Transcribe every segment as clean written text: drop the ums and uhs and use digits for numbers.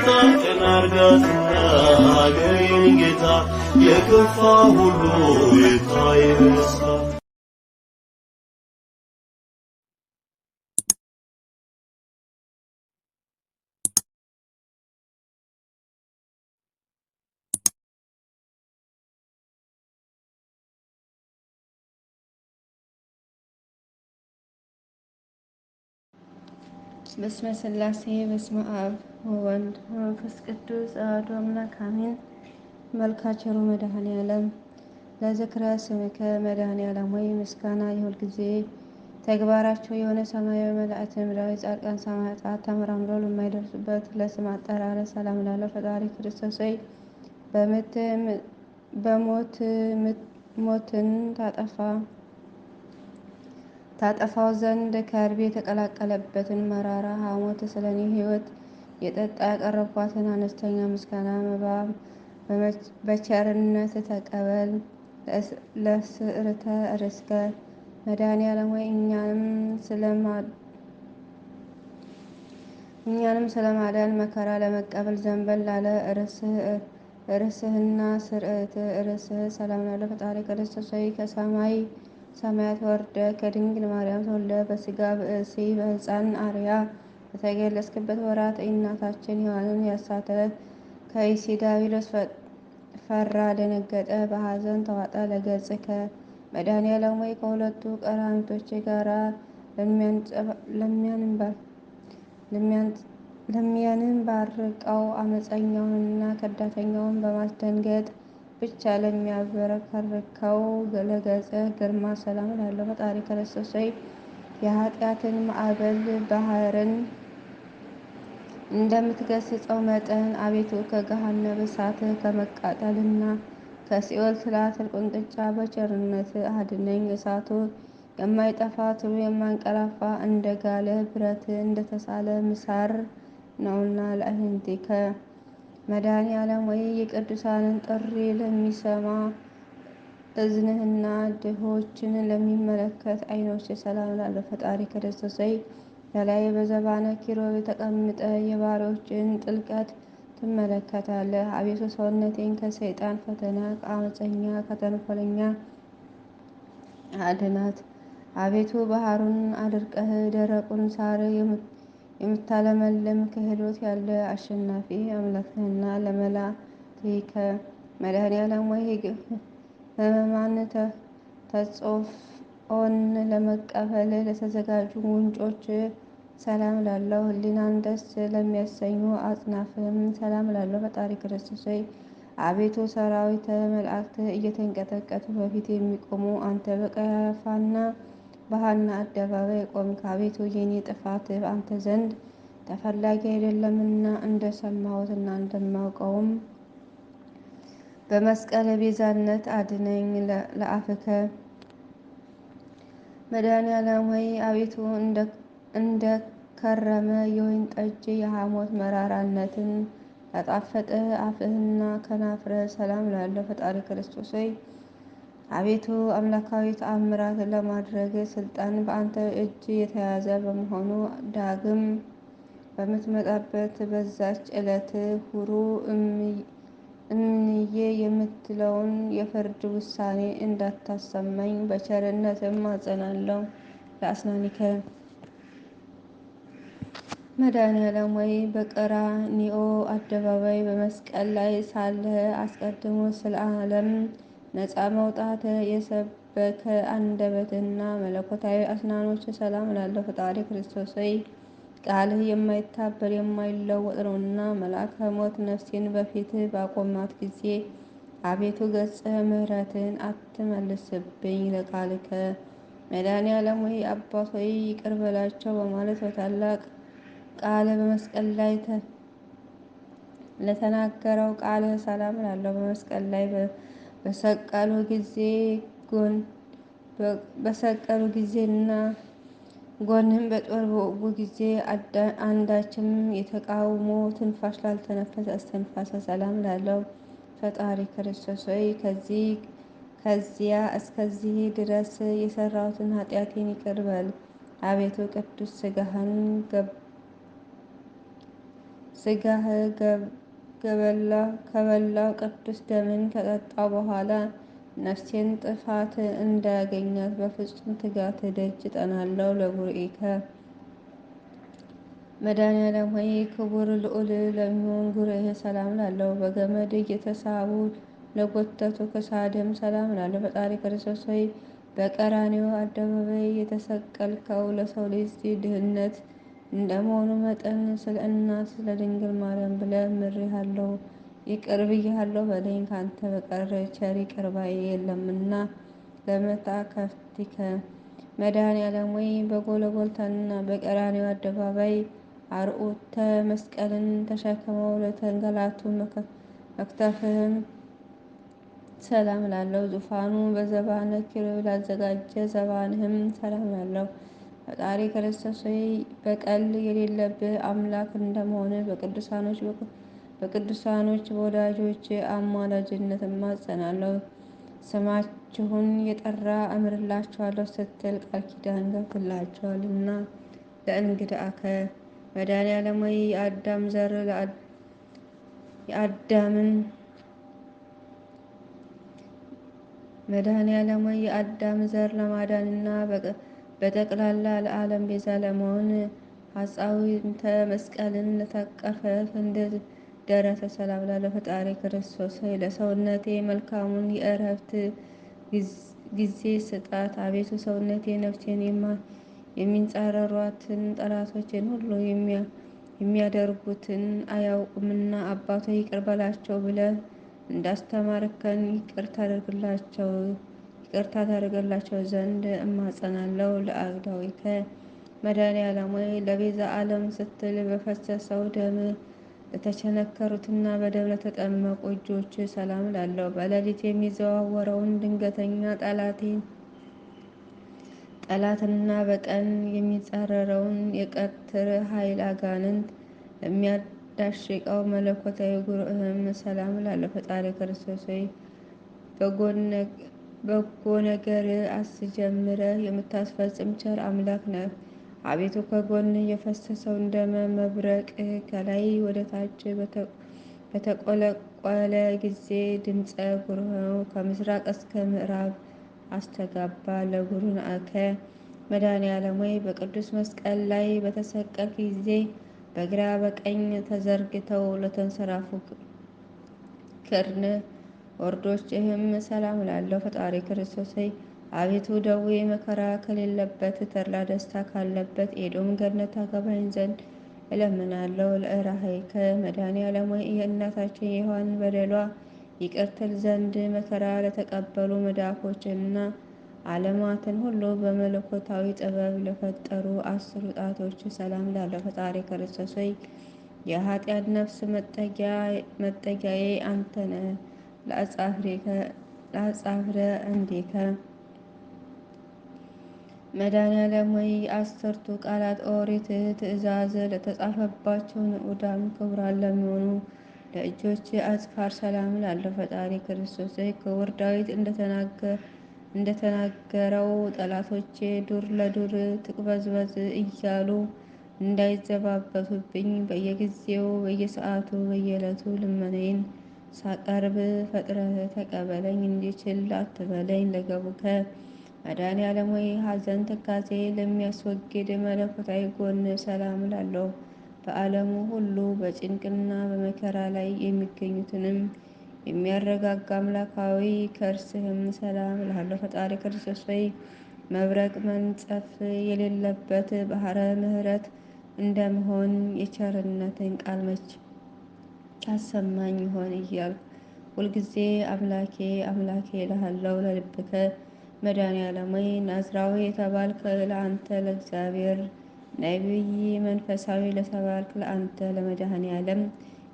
በደስታ ቀን አርጋትና ሀገሬን ጌታ የከፋ ሁሉ ይታይሳ። በስመ ሥላሴ በስመ አብ ወወልድ ወመንፈስ ቅዱስ አሐዱ አምላክ አሜን። መልካቸሩ መድኃኔ ዓለም ለዝክረ ስምከ መድኃኔ ዓለም ሆይ ምስጋና የሁል ጊዜ ተግባራቸው የሆነ ሰማያዊ መላእክት፣ ምድራዊ ጻድቃን፣ ሰማዕታት ተመራምረው ለማይደርሱበት ለስም አጠራር ሰላም ላለው ፈጣሪ ክርስቶስ ሆይ በሞት ሞትን ታጠፋው ዘንድ ከርቤ የተቀላቀለበትን መራራ ሐሞት ስለ እኔ ሕይወት የጠጣ ያቀረብኳትን አነስተኛ ምስጋና መባ በቸርነት ተቀበል። ለስዕርተ ርስከ መድኃኔ ዓለም ሆይ እኛንም ስለማዳን መከራ ለመቀበል ዘንበል ላለ ርስህና ስርዓት ርስህ ሰላም ላለ ፈጣሪ ክርስቶስ ሆይ ከሰማይ ሰማያት ወርደ ከድንግል ማርያም ተወልደ በስጋ ብእሲ በሕፃን አርያ በተገለጽክበት ወራት እናታችን ሔዋንን ያሳተ ከይሲ ዲያብሎስ ፈራ ደነገጠ፣ በሐዘን ተዋጠ። ለገጽከ መድኃኔ ዓለም ሆይ ከሁለቱ ቀራንቶች ጋራ ለሚያንባርቀው አመፀኛውንና ከዳተኛውን በማስደንገጥ ብቻ ለሚያብረከርከው ለገጽህ ግርማ ሰላም ላለው ፈጣሪ ክርስቶስ ሆይ የኃጢአትን ማዕበል ባህርን እንደምትገስጸው መጠን አቤቱ ከገሃነመ እሳት ከመቃጠልና ከሲኦል ትላትል ቁንጥጫ በቸርነት አድነኝ። እሳቱ የማይጠፋ ትሉ የማንቀላፋ እንደ ጋለ ብረት እንደተሳለ ምሳር ነውና ለአህንቲከ መድኃኔ ዓለም ወይ የቅዱሳንን ጥሪ ለሚሰማ እዝንህና ድሆችን ለሚመለከት ዓይኖች ሰላም ላለው ፈጣሪ ክርስቶስ ሆይ ከላይ በዘባነ ኪሩብ ተቀምጠ የባሮችን ጥልቀት ትመለከታለህ። አቤቱ ሰውነቴን ከሰይጣን ፈተና ከአመፀኛ ከተንኮለኛ አድናት። አቤቱ ባህሩን አድርቀህ ደረቁን ሳር የምታለመልም ክህሎት ያለ አሸናፊ አምላክህና ለመላትከ መድኃኔ ዓለም ወይ ሕመማን ተጾፍኦን ለመቀበል ለተዘጋጁ ጉንጮች ሰላም ላለው ሕሊናን ደስ ለሚያሰኙ አጽናፍም ሰላም ላለው ፈጣሪ ክርስቶስ ሆይ አቤቱ ሰራዊተ መላእክት እየተንቀጠቀጡ በፊት የሚቆሙ አንተ በቀያፋና በሐና አደባባይ ቆምክ። አቤቱ የኔ ጥፋት በአንተ ዘንድ ተፈላጊ አይደለምና እንደሰማሁትና እንደማውቀውም በመስቀል ቤዛነት አድነኝ። ለአፍከ መድኃኔ ዓለም ሆይ አቤቱ እንደ ከረመ የወይን ጠጅ የሐሞት መራራነትን ያጣፈጠ አፍህና ከናፍረ ሰላም ላለው ፈጣሪ ክርስቶስ ሆይ አቤቱ አምላካዊ ተአምራት ለማድረግ ስልጣን በአንተ እጅ የተያዘ በመሆኑ ዳግም በምትመጣበት በዛች ዕለት ሁሩ እምዬ የምትለውን የፍርድ ውሳኔ እንዳታሰማኝ በቸርነትም አጸናለሁ። ለአስናኒከ መድኃኔ ዓለም ወይ በቀራንዮ አደባባይ በመስቀል ላይ ሳለ አስቀድሞ ስለ ዓለም ነፃ መውጣት የሰበከ አንደበትና መለኮታዊ አስናኖች ሰላም ላለው ፈጣሪ ክርስቶስ ሆይ ቃልህ የማይታበል የማይለወጥ ነውና መልአከ ሞት ነፍሴን በፊትህ ባቆማት ጊዜ አቤቱ ገጸ ምሕረትን አትመልስብኝ። ለቃልከ መድኃኔ ዓለም ወይ አባት ሆይ ይቅር በላቸው በማለት በታላቅ ቃል በመስቀል ላይ ለተናገረው ቃል ሰላም ላለው በመስቀል ላይ በሰቀሉ ጊዜና ጎንህም በጦር በወጉ ጊዜ አንዳችም የተቃውሞ ትንፋሽ ላልተነፈሰ እስትንፋሰ ሰላም ላለው ፈጣሪ ክርስቶስ ሆይ ከዚያ እስከዚህ ድረስ የሰራሁትን ኃጢአቴን ይቅር በል። አቤቱ ቅዱስ ሥጋህን ስጋህ ከበላው ቅዱስ ደምን ከጠጣው በኋላ ነፍሴን ጥፋት እንዳያገኛት በፍጹም ትጋት ደጅ እጠናለሁ። ለጉርኢከ መድኃኔዓለም ሆይ ክቡር ልዑል ለሚሆን ጉርኤ ሰላም ላለው በገመድ እየተሳቡ ለጎተቱ ከሳድም ሰላም ላለው ፈጣሪ ክርስቶስ ሆይ በቀራንዮ አደባባይ የተሰቀልከው ለሰው ልጅ ድህነት እንደመሆኑ መጠን ስለ እናት ስለ ድንግል ማርያም ብለህ ምሬሃለሁ፣ ይቅር ብዬሃለሁ በለኝ። ካንተ በቀር ቸር ይቅር ባይ የለምና። ለመታከፍቲከ መድኃኔዓለም ሆይ በጎልጎታና በቀራንዮ አደባባይ አርዑተ መስቀልን ተሸክመው ለተንገላቱ መክተፍህም ሰላም ላለው ዙፋኑ በዘባነ ኪሩብ ላዘጋጀ ዘባንህም ሰላም ላለው ፈጣሪ ክርስቶስ ሆይ በቀል የሌለብህ አምላክ እንደመሆነ በቅዱሳኖች በወዳጆች አማላጅነት እማጸናለሁ። ስማችሁን የጠራ እምርላችኋለሁ ስትል ቃል ኪዳን ገብተህላቸዋልና። ለእንግድአከ መድኃኔዓለም ሆይ የአዳም ዘር መድኃኔዓለም ሆይ የአዳም ዘር ለማዳንና በጠቅላላ ለዓለም ቤዛ ለመሆን ሐፃዊንተ መስቀልን ለታቀፈ ክንድ ደረተ ሰላም ላለው ፈጣሪ ክርስቶስ ሆይ ለሰውነቴ መልካሙን የእረፍት ጊዜ ስጣት። አቤቱ ሰውነቴ ነፍሴን የሚንጻረሯትን ጠላቶችን ሁሉ የሚያደርጉትን አያውቁምና አባቶ ይቅር በላቸው ብለህ እንዳስተማርከን ይቅርታ ታደርግላቸው ዘንድ እማጸናለሁ። ለአግዳዊከ መድኃኔዓለም ሆይ ለቤዛ ዓለም ስትል በፈሰሰው ደም ለተቸነከሩትና በደም ለተጠመቁ እጆች ሰላም ላለው በሌሊት የሚዘዋወረውን ድንገተኛ ጠላትና በቀን የሚጻረረውን የቀትር ኃይል አጋንንት የሚያዳሽቀው መለኮታዊ ጉርኤህም ሰላም ላለው ፈጣሪ ክርስቶስ ሆይ በጎ ነገር አስጀምረህ የምታስፈጽም ቸር አምላክ ነህ። አቤቱ ከጎን የፈሰሰው ደመ መብረቅ ከላይ ወደ ታች በተቆለቆለ ጊዜ ድምፀ ጉርኤው ከምስራቅ እስከ ምዕራብ አስተጋባ። ለጉርኤከ መድኃኔዓለም ሆይ በቅዱስ መስቀል ላይ በተሰቀልክ ጊዜ በግራ በቀኝ ተዘርግተው ለተንሰራፉ ክርነ ወርዶችህም ሰላም ላለው ፈጣሪ ክርስቶስ ሆይ አቤቱ ደዌ መከራ ከሌለበት ተድላ ደስታ ካለበት ኤዶም ገነት ታገባኝ ዘንድ እለምናለሁ። ለእራሄከ መድኃኔዓለም ሆይ የእናታችን የሔዋን በደሏ ይቅር ትል ዘንድ መከራ ለተቀበሉ መዳፎችና ዓለማትን ሁሉ በመለኮታዊ ጥበብ ለፈጠሩ 10ሩ ጣቶች ሰላም ላለው ፈጣሪ ክርስቶስ ሆይ የኃጢአት ነፍስ መጠጊያዬ አንተ ነህ። ለአጻፍረ እንዲከ መድኃኔዓለም ሆይ 10ቱ ቃላት ኦሪት ትእዛዝ ለተጻፈባቸው ንዑዳን ክቡራን ለሚሆኑ ለእጆች አጽፋር ሰላም ላለው ፈጣሪ ክርስቶስ ሆይ ክቡር ዳዊት እንደተናገረው ጠላቶቼ ዱር ለዱር ትቅበዝበዝ እያሉ እንዳይዘባበቱብኝ በየጊዜው በየሰዓቱ በየዕለቱ ልመናዬን ሳቀርብ ፈጥነህ ተቀበለኝ እንጂ ችላ አትበለኝ። ለገቡከ መድኃኔዓለም ሆይ ሐዘን ትካዜ ለሚያስወግድ መለኮታዊ ጎን ሰላም ላለው በዓለሙ ሁሉ በጭንቅና በመከራ ላይ የሚገኙትንም የሚያረጋጋ አምላካዊ ከርስህም ሰላም ላለው ፈጣሪ ክርስቶስ ሆይ መብረቅ መንጸፍ የሌለበት ባህረ ምሕረት እንደመሆን የቸርነትን ቃል መች ታሰማኝ ይሆን እያልኩ ሁልጊዜ አምላኬ አምላኬ እልሃለሁ። ለልብከ መድኃኔዓለም ሆይ ናዝራዊ የተባልክ ለአንተ ለእግዚአብሔር ነቢይ መንፈሳዊ ለተባልክ ለአንተ ለመድኃኔዓለም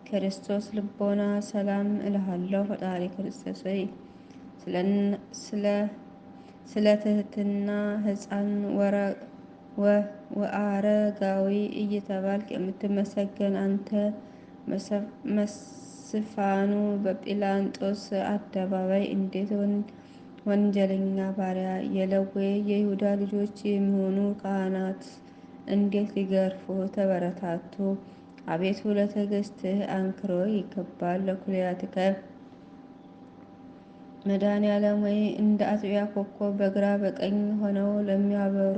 ክርስቶስ ልቦና ሰላም እልሃለሁ። ፈጣሪ ክርስቶስ ሆይ ስለ ትሕትና ሕፃን ወአረጋዊ እየተባልክ የምትመሰገን አንተ መስፍኑ በጲላጦስ አደባባይ እንዴት ወንጀለኛ ባሪያ የሌዊ የይሁዳ ልጆች የሚሆኑ ካህናት እንዴት ሊገርፉ ተበረታቱ። አቤቱ ለትዕግስትህ አንክሮ ይገባል። ለኩልያትከ መድኃኔዓለም ወይ እንደ አጥቢያ ኮከብ በግራ በቀኝ ሆነው ለሚያበሩ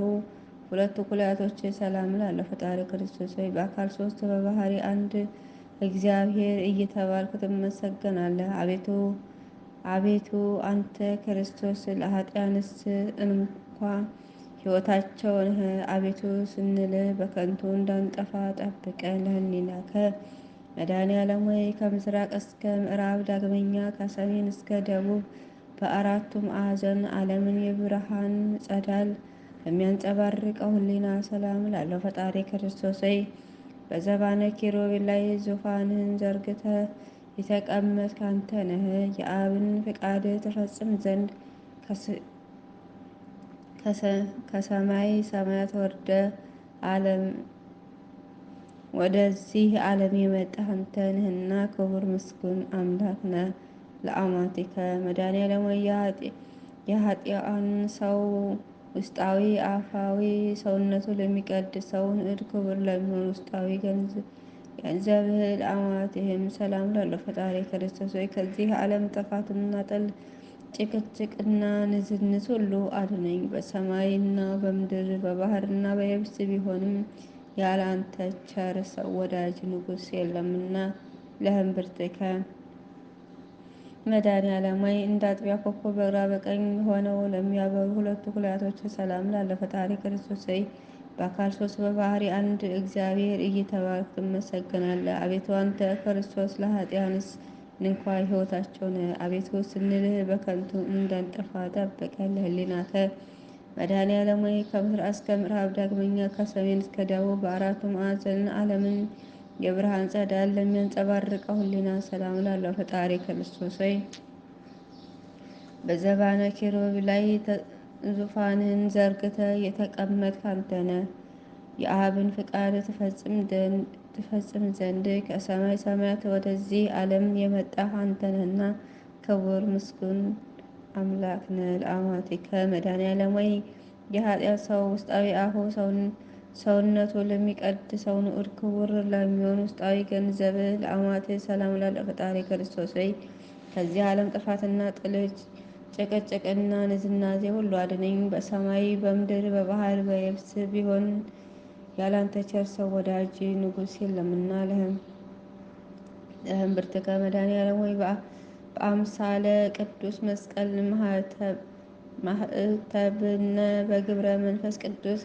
ሁለቱ ኩልያቶች ሰላም ላለው ፈጣሪ ክርስቶስ ወይ በአካል ሶስት በባህሪ አንድ እግዚአብሔር እየተባልክ ትመሰገናለህ። አቤቱ አንተ ክርስቶስ ለኃጢአንስ እንኳ ሕይወታቸው ነህ። አቤቱ ስንልህ በከንቱ እንዳንጠፋ ጠብቀን። ለህሊናከ መድኃኔዓለም ወይ ከምስራቅ እስከ ምዕራብ ዳግመኛ ከሰሜን እስከ ደቡብ በአራቱ ማዕዘን ዓለምን የብርሃን ጸዳል በሚያንጸባርቀው ህሊና ሰላም ላለው ፈጣሪ ክርስቶስ ሆይ በዘባነ ኪሩቤል ላይ ዙፋንህን ዘርግተህ የተቀመጥክ አንተ ነህ። የአብን ፍቃድ ትፈጽም ዘንድ ከሰማይ ሰማያት ወደዚህ ዓለም የመጣህ አንተ ነህና ክቡር ምስጉን አምላክ ነህ። ለአማቲከ መድኃኔዓለም ወይ የኃጢአን ሰው ውስጣዊ አፋዊ ሰውነቱ ለሚቀድሰው ንዑድ ክቡር ለሚሆን ውስጣዊ ገንዘብህ ለአማትህም ሰላም ላለው ፈጣሪ ክርስቶስ ሆይ ከዚህ ዓለም ጥፋትና ጥል ጭቅጭቅና ንዝንዝ ሁሉ አድነኝ። በሰማይና በምድር በባህርና በየብስ ቢሆንም ያለ አንተ ቸር ሰው ወዳጅ ንጉሥ የለምና። ለእምብርትከ መድኃኔዓለም ወይ እንደ አጥቢያ ኮከብ በግራ በቀኝ ሆነው ለሚያበሩ ሁለቱ ኩልያቶች ሰላም ላለው ፈጣሪ ክርስቶስ ሆይ በአካል ሶስት በባህሪ አንድ እግዚአብሔር እየተባልክ ትመሰገናለህ። አቤቱ አንተ ክርስቶስ ለኃጢአንስ እንኳ ሕይወታቸው ነህ። አቤቱ ስንልህ በከንቱ እንዳንጠፋ ጠብቀን። ለህሊናከ መድኃኔዓለም ወይ ከምስራቅ እስከ ምዕራብ ዳግመኛ ከሰሜን እስከ ደቡብ በአራቱ ማዕዘን ዓለምን የብርሃን ጸዳል ለሚያንጸባርቀው ህሊና ሰላም ላለው ፈጣሪ ክርስቶስ ሆይ በዘባነ ኪሩቤል ላይ ዙፋንህን ዘርግተህ የተቀመጥክ አንተ ነህ። የአብን ፍቃድ ትፈጽም ዘንድ ከሰማይ ሰማያት ወደዚህ ዓለም የመጣህ አንተ ነህና ክቡር ምስጉን አምላክ ነህ። ለአማቲከ መድኃኔዓለም ወይ የኃጢአት ሰው ውስጣዊ አፉ ሰውነቱ ለሚቀድሰው ንዑድ ክቡር ለሚሆን ውስጣዊ ገንዘብህ ለአማትህ ሰላም ላለው ፈጣሪ ክርስቶስ ሆይ ከዚህ ዓለም ጥፋትና ጥል ጭቅጭቅና ንዝናዜ ሁሉ አድነኝ። በሰማይ በምድር በባህር በየብስ ቢሆን ያላንተ ቸር ሰው ወዳጅ ንጉሥ የለምና። ለእምብርትከ መድኃኔዓለም ወይ በአምሳለ ቅዱስ መስቀል ማህተብነ በግብረ መንፈስ ቅዱስ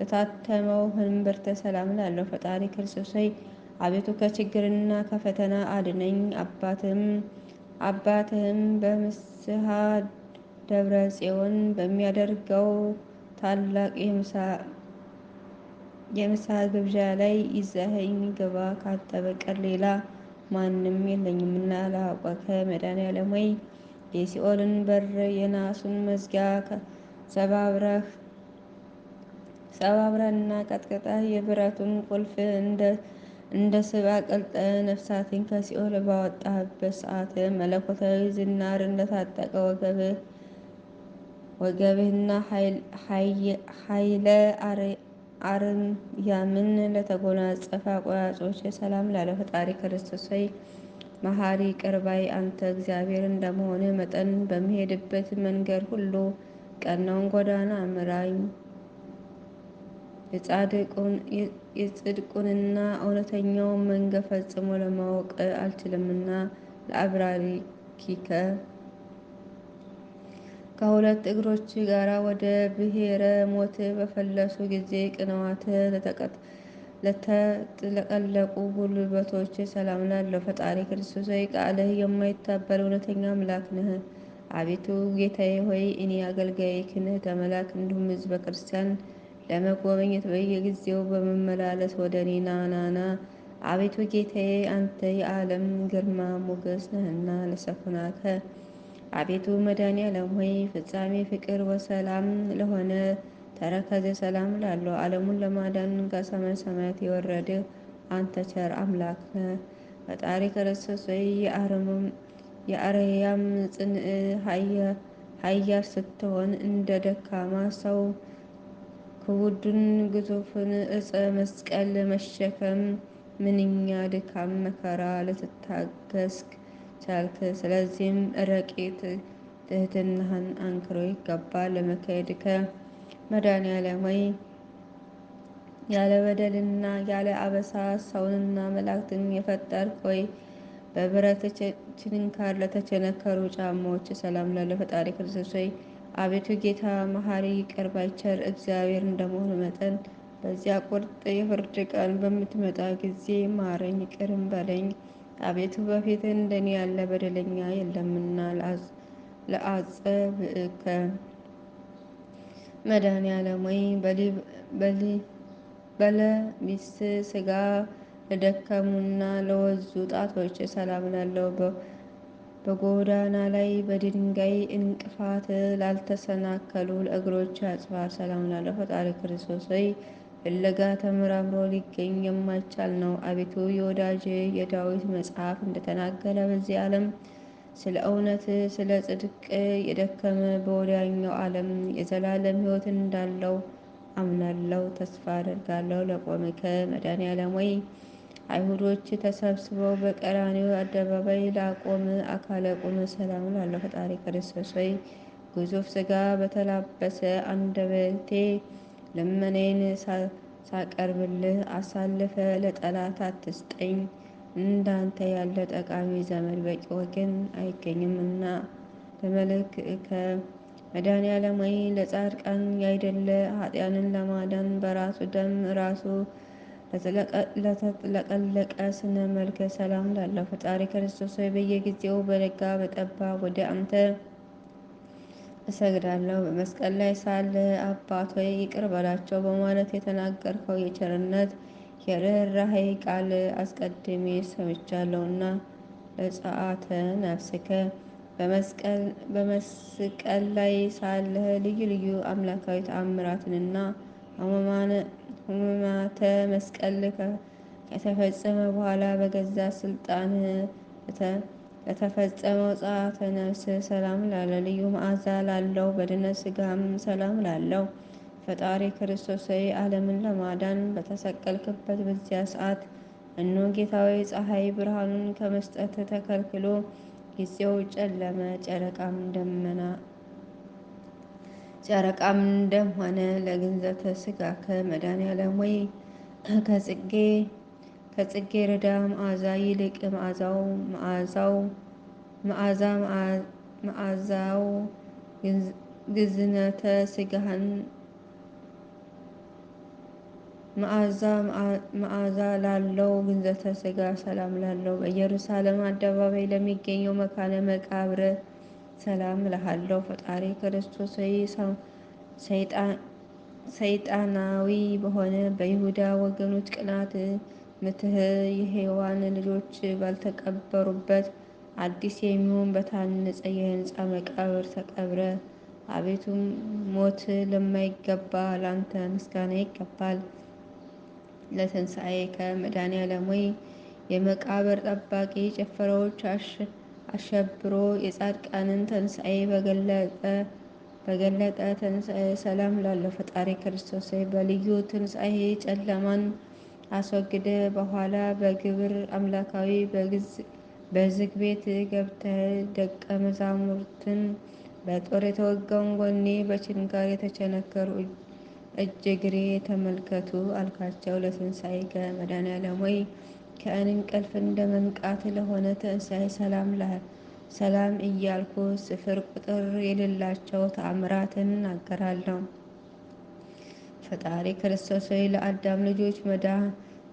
ለታተመው እምብርተ ሰላም ላለው ፈጣሪ ክርስቶስ ሆይ አቤቱ ከችግርና ከፈተና አድነኝ። አባትህም በምስሐ ደብረ ጽዮን በሚያደርገው ታላቅ የምሳ ግብዣ ላይ ይዘኸኝ ግባ። ካንተ በቀር ሌላ ማንም የለኝምና። ለአቆከ መድኃኔዓለም ወይ የሲኦልን በር የናሱን መዝጊያ ሰባብረህና ቀጥቅጠህ የብረቱን ቁልፍ እንደ ስብ አቅልጠህ ነፍሳትን ከሲኦል ባወጣህበት ሰዓት መለኮታዊ ዝናር እንደታጠቀ ወገብህና ኃይለ አርያምን ለተጎናጸፈ አቆያጾች ሰላም ላለው ፈጣሪ ክርስቶስ ሆይ መሐሪ ይቅር ባይ አንተ እግዚአብሔር እንደመሆንህ መጠን በሚሄድበት መንገድ ሁሉ ቀናውን ጎዳና ምራኝ። የጽድቁንና እውነተኛውን መንገድ ፈጽሞ ለማወቅ አልችልምና። ለአብራኪከ ከሁለት እግሮች ጋር ወደ ብሔረ ሞት በፈለሱ ጊዜ ቅንዋት ለተጥለቀለቁ ጉልበቶች ሰላም ላለው ፈጣሪ ክርስቶስ ሆይ ቃልህ የማይታበል እውነተኛ አምላክ ነህ። አቤቱ ጌታዬ ሆይ እኔ አገልጋይህ ተመላክ እንዲሁም ሕዝበ ክርስቲያን ለመጎብኘት በየጊዜው በመመላለስ ወደ እኔ ናናና። አቤቱ ጌታዬ አንተ የዓለም ግርማ ሞገስ ነህና። ለሰኩናከ አቤቱ መድኃኔዓለም ሆይ ፍጻሜ ፍቅር ወሰላም ለሆነ ተረከዘ ሰላም ላለው ዓለሙን ለማዳን ከሰማይ ሰማያት የወረድህ አንተ ቸር አምላክ ነህ። ፈጣሪ ክርስቶስ ሆይ የአርያም ጽንዕ ኃያል ስትሆን እንደ ደካማ ሰው ክቡዱን ግዙፍን ዕፀ መስቀል መሸከም ምንኛ ድካም መከራ ልትታገስክ ቻልክ። ስለዚህም ረቂቅ ትህትናህን አንክሮ ይገባል ለመካሄድከ መድኃኔዓለም ሆይ ያለ በደልና ያለ አበሳ ሰውንና መላእክትን የፈጠርክ ሆይ በብረት ችንካር ለተቸነከሩ ጫማዎች ሰላም ላለ ፈጣሪ ክርስቶስ ሆይ አቤቱ ጌታ መሐሪ ይቅር ባይ ቸር እግዚአብሔር እንደመሆኑ መጠን በዚያ ቁርጥ የፍርድ ቀን በምትመጣ ጊዜ ማረኝ ይቅርም በለኝ። አቤቱ በፊትህ እንደኔ ያለ በደለኛ የለምና ለአጸብእከ መድኃኔዓለም ሆይ በለቢስ ሥጋ ለደከሙና ለወዙ ጣቶች ሰላም ላለው በጎዳና ላይ በድንጋይ እንቅፋት ላልተሰናከሉ ለእግሮች አጽፋር ሰላም ላለው ፈጣሪ ክርስቶስ ሆይ ፍለጋ ተመራምሮ ሊገኝ የማይቻል ነው። አቤቱ የወዳጅ የዳዊት መጽሐፍ እንደተናገረ በዚህ ዓለም ስለ እውነት ስለ ጽድቅ የደከመ በወዲያኛው ዓለም የዘላለም ሕይወት እንዳለው አምናለው ተስፋ አደርጋለሁ። ለቆምከ መድኃኔዓለም ሆይ አይሁዶች ተሰብስበው በቀራንዮ አደባባይ ላቆም አካለ ቁም ሰላም ላለው ፈጣሪ ክርስቶስ ሆይ ግዙፍ ሥጋ በተላበሰ አንደበቴ ልመናዬን ሳቀርብልህ አሳልፈ ለጠላት አትስጠኝ። እንዳንተ ያለ ጠቃሚ ዘመድ በቂ ወገን አይገኝምና። ለመልክከ መድኃኔዓለም ሆይ ለጻድቃን ያይደለ ኃጥኣንን ለማዳን በራሱ ደም ራሱ ለተጥለቀለቀ ስነ መልከ ሰላም ላለው ፈጣሪ ክርስቶስ ሆይ በየጊዜው በነጋ በጠባ ወደ አንተ እሰግዳለሁ። በመስቀል ላይ ሳለ አባት ሆይ ይቅር በላቸው በማለት የተናገርከው የቸርነት የርኅራኄ ቃል አስቀድሜ ሰምቻለሁና ለጸአተ ነፍስከ በመስቀል ላይ ሳለህ ልዩ ልዩ አምላካዊ ተአምራትንና ሕማማተ መስቀል ከተፈጸመ በኋላ በገዛ ስልጣን ለተፈጸመው ጸአተ ነፍስ ሰላም ላለ ልዩ መዓዛ ላለው በድነ ሥጋም ሰላም ላለው ፈጣሪ ክርስቶስ ሆይ ዓለምን ለማዳን በተሰቀልክበት በዚያ ሰዓት እነሆ ጌታዊ ፀሐይ ብርሃኑን ከመስጠት ተከልክሎ ጊዜው ጨለመ። ጨረቃም ደም ሆነ። ለግንዘተ ሥጋከ መድኃኔዓለም ሆይ ከጽጌረዳ መዓዛ ይልቅ መዓዛው ግዝነተ ሥጋህን መዓዛ ላለው ግንዘተ ሥጋ ሰላም ላለው በኢየሩሳሌም አደባባይ ለሚገኘው መካነ መቃብር ሰላም እልሃለሁ። ፈጣሪ ክርስቶስ ሆይ ሰይጣናዊ በሆነ በይሁዳ ወገኖች ቅናት ምትህ የሔዋን ልጆች ባልተቀበሩበት አዲስ የሚሆን በታነጸ የሕንፃ መቃብር ተቀብረ። አቤቱ ሞት ለማይገባ ላንተ ምስጋና ይገባል። ለትንሣኤከ መድኃኔዓለም ሆይ የመቃብር ጠባቂ ጭፍራዎች አሸብሮ የጻድቃንን ትንሣኤ በገለጠ ትንሣኤ ሰላም ላለው ፈጣሪ ክርስቶስ ሆይ በልዩ ትንሣኤ ጨለማን አስወግደ በኋላ በግብር አምላካዊ በዝግ ቤት ገብተህ ደቀ መዛሙርትን በጦር የተወጋውን ጎኔ በችንካር የተቸነከሩ እጅ እግሬ ተመልከቱ አልካቸው። ለትንሣኤከ መድኃኔዓለም ሆይ ከእንቅልፍ እንደ መንቃት ለሆነ ትንሣኤ ሰላም እያልኩ ስፍር ቁጥር የሌላቸው ተአምራትን እናገራለሁ። ፈጣሪ ክርስቶስ ሆይ ለአዳም ልጆች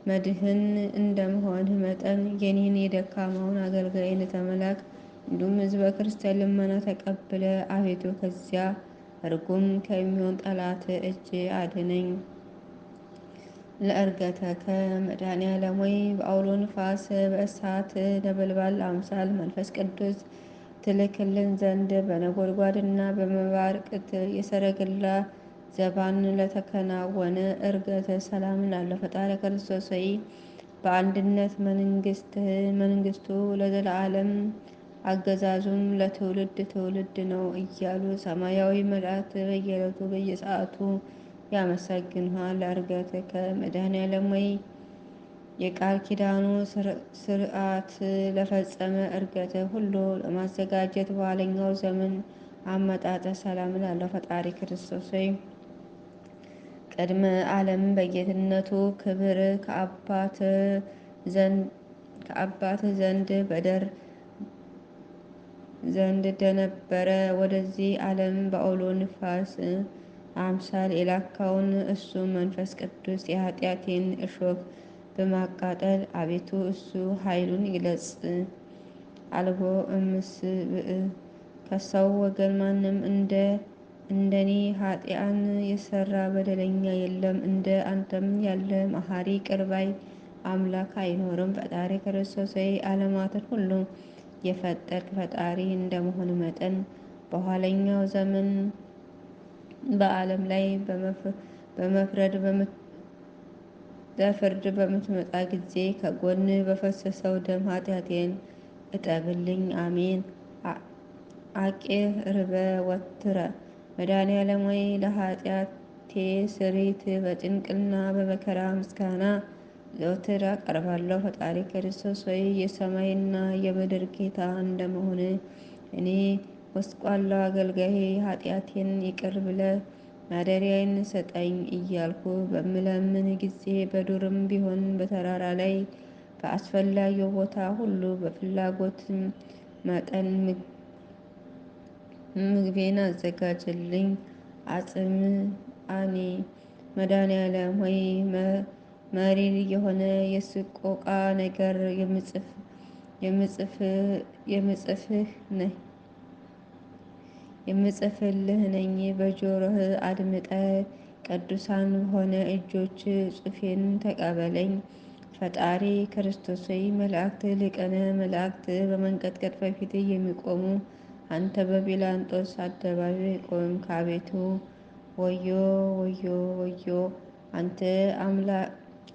መድህን እንደመሆንህ መጠን የኔን የደካማውን አገልጋይን ተመላክ እንዲሁም ሕዝበ ክርስቲያን ልመና ተቀብለ አቤቱ ከዚያ ርጉም ከሚሆን ጠላት እጅ አድነኝ። ለዕርገተከ መድኃኔዓለም ሆይ በአውሎ ንፋስ በእሳት ነበልባል አምሳል መንፈስ ቅዱስ ትልክልን ዘንድ በነጎድጓድና በመባርቅት የሰረገላ ዘባን ለተከናወነ ዕርገተ ሰላም ላለው ፈጣሪ ክርስቶስ ሆይ በአንድነት መንግስቱ ለዘለዓለም አገዛዙም ለትውልድ ትውልድ ነው እያሉ ሰማያዊ መላእክት በየዕለቱ በየሰዓቱ ያመሰግንሃል። ዕርገትከ መድኃኔዓለም ሆይ የቃል ኪዳኑ ስርዓት ለፈጸመ ዕርገት ሁሉ ለማዘጋጀት በኋለኛው ዘመን አመጣጠ ሰላም ላለው ፈጣሪ ክርስቶስ ሆይ ቅድመ ዓለም በጌትነቱ ክብር ከአባት ዘንድ እንደነበረ ወደዚህ ዓለም በአውሎ ንፋስ አምሳል የላካውን እሱ መንፈስ ቅዱስ የኃጢአቴን እሾህ በማቃጠል አቤቱ እሱ ኃይሉን ይግለጽ። አልቦ እምስብእ ከሰው ወገን ማንም እንደኔ ኃጢአን የሰራ በደለኛ የለም። እንደ አንተም ያለ መሐሪ ይቅር ባይ አምላክ አይኖርም። ፈጣሪ ክርስቶስ ሆይ ዓለማትን ሁሉ የፈጠርክ ፈጣሪ እንደመሆን መጠን በኋለኛው ዘመን በዓለም ላይ ለፍርድ በምትመጣ ጊዜ ከጎን በፈሰሰው ደም ኃጢአቴን እጠብልኝ። አሜን። አቄርበ ወትረ መድኃኔዓለም ሆይ ለኃጢአቴ ስርየት በጭንቅና በመከራ ምስጋና ዘወትር አቀርባለሁ። ፈጣሪ ክርስቶስ ሆይ የሰማይና የምድር ጌታ እንደመሆን እኔ ጎስቋላው አገልጋይ ኃጢአቴን ይቅር ብለ ማደሪያዬን ስጠኝ እያልኩ በምለምን ጊዜ በዱርም ቢሆን በተራራ ላይ በአስፈላጊው ቦታ ሁሉ በፍላጎት መጠን ምግቤን አዘጋጅልኝ። አጽም አኔ መድኃኔዓለም ሆይ መሪር የሆነ የስቆቃ ነገር የምጽፍልህ ነኝ። በጆሮህ አድምጠ ቅዱሳን በሆነ እጆች ጽሑፌን ተቀበለኝ። ፈጣሪ ክርስቶስ ሆይ መላእክት ሊቃነ መላእክት በመንቀጥቀጥ በፊት የሚቆሙ አንተ በጲላጦስ አደባባይ ቆምክ። አቤቱ ወዮ ወዮ ወዮ!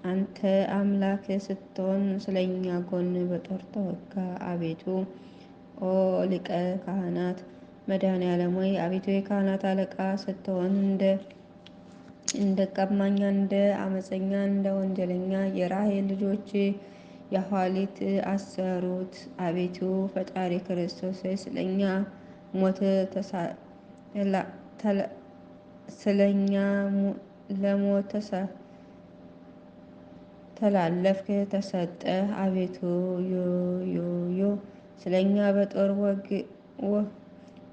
አንተ አምላክ ስትሆን ስለኛ ጎን በጦር ተወጋ። አቤቱ ኦ ሊቀ ካህናት መድኃኔዓለም ሆይ አቤቱ የካህናት አለቃ ስትሆን እንደ ቀማኛ፣ እንደ አመፀኛ፣ እንደ ወንጀለኛ የራሔል ልጆች የኋሊት አሰሩት። አቤቱ ፈጣሪ ክርስቶስ ስለኛ ለሞት ተላለፍክ ተሰጠ። አቤቱ ዮ ስለኛ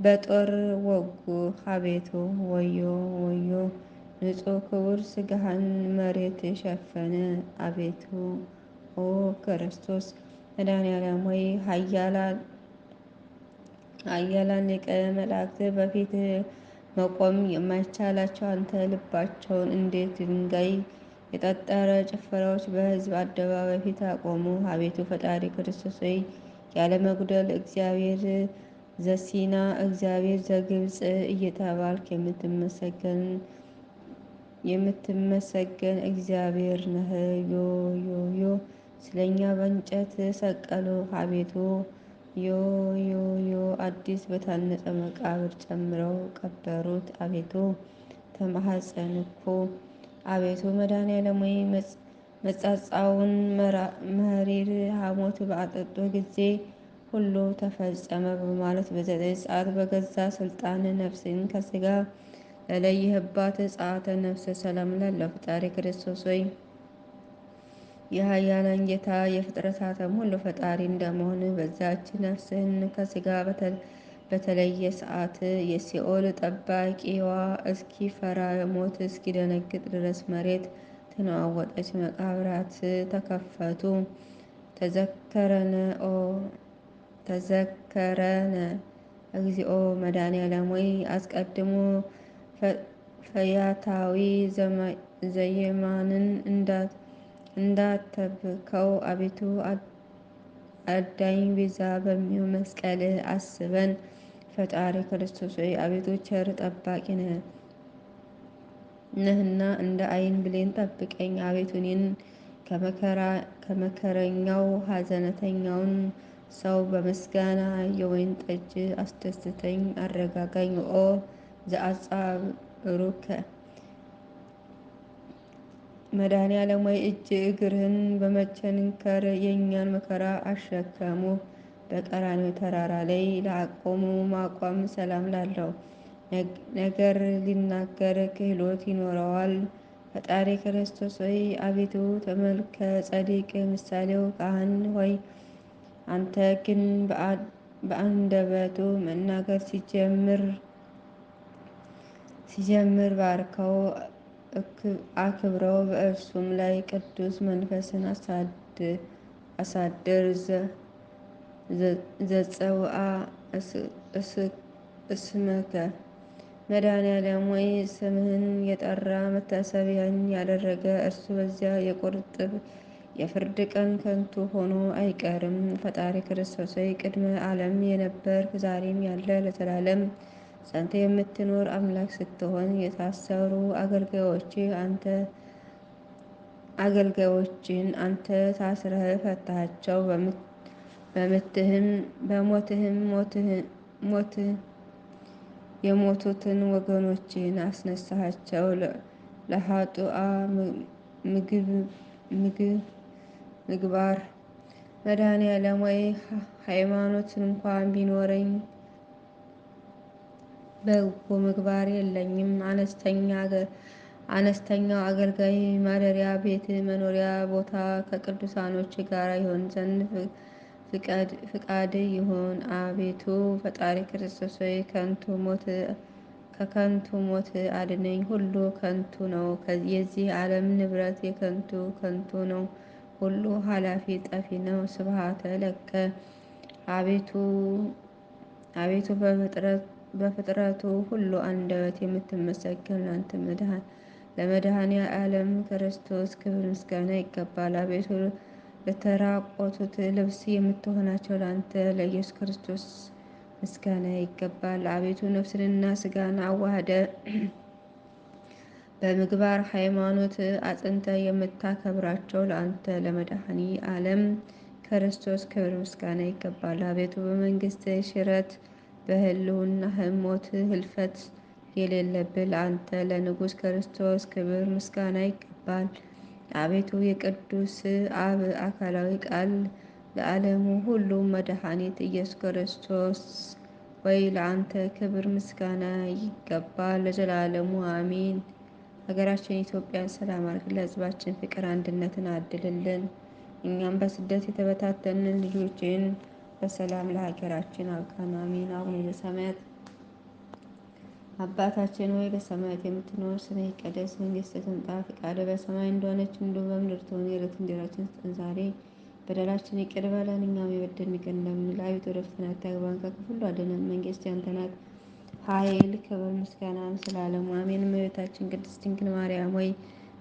በጦር ወጉ። አቤቱ ወዮ ወዮ! ንጹሕ ክቡር ስጋህን መሬት ሸፈነ። አቤቱ ኦ ክርስቶስ መድኃኔዓለም ሆይ ኃያላን ሊቀ መላእክት በፊት መቆም የማይቻላቸው አንተ ልባቸውን እንዴት ድንጋይ የጠጠረ ጭፍራዎች በሕዝብ አደባባይ ፊት አቆሙ። አቤቱ ፈጣሪ ክርስቶስ ሆይ ያለመጉደል እግዚአብሔር ዘሲና እግዚአብሔር ዘግብፅ እየተባልክ የምትመሰገን እግዚአብሔር ነህ። ዮ ዮ ዮ! ስለኛ በእንጨት ሰቀሉ። አቤቱ ዮ ዮ ዮ! አዲስ በታነጸ መቃብር ጨምረው ቀበሩት። አቤቱ ተማኅፀንኩ። አቤቱ መድኃኔዓለም ሆይ መጻጻውን መሪር ሐሞት በአጠጡ ጊዜ ሁሉ ተፈጸመ በማለት በ9 ሰዓት በገዛ ስልጣን ነፍስን ከስጋ ለለይህባት ጸአተ ነፍስ ሰላም ላለው ፈጣሪ ክርስቶስ ሆይ የኃያላን ጌታ የፍጥረታትም ሁሉ ፈጣሪ እንደመሆን በዛች ነፍስህን ከስጋ በተለየ ሰዓት የሲኦል ጠባቂዋ እስኪፈራ ሞት እስኪደነግጥ ድረስ መሬት ተነዋወጠች፣ መቃብራት ተከፈቱ። ተዘከረነ እግዚኦ መድኃኔዓለም ሆይ አስቀድሞ ፈያታዊ ዘየማንን እንዳተብከው አቤቱ አዳኝ ቤዛ በሚሆን መስቀል አስበን። ፈጣሪ ክርስቶስ ሆይ አቤቱ ቸር ጠባቂ ነህና እንደ ዓይን ብሌን ጠብቀኝ። አቤቱ እኔን ከመከረኛው ሐዘነተኛውን ሰው በምስጋና የወይን ጠጅ አስደስተኝ አረጋጋኝ። ኦ ዘአጻብሩከ መድኃኔዓለም ሆይ እጅ እግርህን በመቸንከር የእኛን መከራ አሸከሙ። በቀራንዮ ተራራ ላይ ለአቆሙ ማቋም ሰላም ላለው ነገር ሊናገር ክህሎት ይኖረዋል። ፈጣሪ ክርስቶስ ሆይ አቤቱ ተመልከ ጸዲቅ ምሳሌው ካህን ሆይ አንተ ግን በአንደበቱ መናገር ሲጀምር ባርከው አክብረው በእርሱም ላይ ቅዱስ መንፈስን አሳድር። ዘጸውአ እስመከ መድኃኔዓለም ሆይ ስምህን የጠራ መታሰቢያን ያደረገ እርሱ በዚያ የፍርድ ቀን ከንቱ ሆኖ አይቀርም። ፈጣሪ ክርስቶስ ሆይ ቅድመ ዓለም የነበርክ ዛሬም ያለ ለዘላለም ጸንተ የምትኖር አምላክ ስትሆን የታሰሩ አገልጋዮችን አንተ ታስረህ ፈታሃቸው። በሞትህም የሞቱትን ወገኖችን አስነሳሃቸው። ለኃጡአ ምግባር መድኃኔዓለም ሆይ ሃይማኖት እንኳን ቢኖረኝ በጎ ምግባር የለኝም። አነስተኛው አገልጋይ ማደሪያ ቤት መኖሪያ ቦታ ከቅዱሳኖች ጋር ይሆን ዘንድ ፍቃድ ይሁን። አቤቱ ፈጣሪ ክርስቶስ ሆይ ከከንቱ ሞት አድነኝ። ሁሉ ከንቱ ነው። የዚህ ዓለም ንብረት ከንቱ ነው። ሁሉ ኃላፊ ጠፊ ነው። ስብሐተ ለከ አቤቱ በፍጥረቱ ሁሉ አንደበት የምትመሰገን ላንተ ለመድኃኔዓለም ክርስቶስ ክብር ምስጋና ይገባል። አቤቱ ለተራቆቱት ልብስ የምትሆናቸው ለአንተ ለኢየሱስ ክርስቶስ ምስጋና ይገባል። አቤቱ ነፍስንና ስጋን አዋህደ በምግባር ሃይማኖት አጽንተ የምታከብራቸው ለአንተ ለመድኃኔዓለም ክርስቶስ ክብር ምስጋና ይገባል። አቤቱ በመንግስት ሽረት በህልውናህም ሞት ህልፈት የሌለብህ ለአንተ ለንጉሥ ክርስቶስ ክብር ምስጋና ይገባል። አቤቱ የቅዱስ አብ አካላዊ ቃል ለዓለሙ ሁሉ መድኃኒት ኢየሱስ ክርስቶስ ወይ ለአንተ ክብር ምስጋና ይገባል ለዘላለሙ አሜን። ሀገራችን ኢትዮጵያን ሰላም አድርግልን፣ ለሕዝባችን ፍቅር አንድነትን አድልልን። እኛም በስደት የተበታተንን ልጆችን በሰላም ለሀገራችን አብቃን አሜን። አቡነ ዘበሰማያት አባታችን ሆይ በሰማያት የምትኖር ስምህ ይቀደስ፣ መንግስትህ ትምጣ፣ ፈቃድህ በሰማይ እንደሆነች እንዲሁ በምድር ትሁን። የዕለት እንጀራችንን ስጠን ዛሬ፣ በደላችን ይቅር በለን እኛም የበደሉንን ይቅር እንደምንል፣ አቤቱ ወደ ፈተና አታግባን ከክፉ ሁሉ አድነን፣ መንግስት ያንተ ናት፣ ኃይል፣ ክብር፣ ምስጋና ለዘላለሙ አሜን። እመቤታችን ቅድስት ድንግል ማርያም ሆይ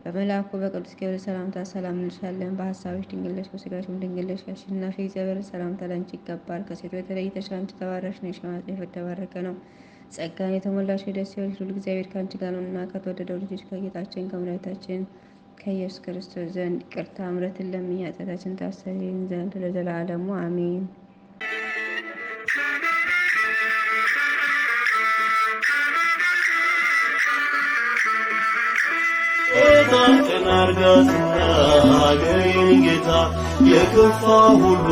በመልአኩ በቅዱስ ገብርኤል ሰላምታ ሰላም እንልሻለን። በሀሳብሽ ድንግል ነሽ፣ በሥጋሽም ድንግል ነሽ። አሸናፊ እግዚአብሔር ሰላምታ ላንቺ ይገባል። ከሴቶች የተለይተሽ አንቺ የተባረክሽ ነሽ፣ የማኅፀንሽ ፍሬ የተባረከ ነው። ጸጋን የተሞላሽ ደስ ይበልሽ፣ ልዑል እግዚአብሔር ከአንቺ ጋር ነውና ከተወደደው ልጅሽ ከጌታችን ከመድኃኒታችን ከኢየሱስ ክርስቶስ ዘንድ ይቅርታ ምሕረትን ለምኝ ኃጢአታችንን ታሰሪን ዘንድ ለዘላለሙ አሜን። ቀን አርጋትና ሀገሬን ጌታ የከፋ ሁሉ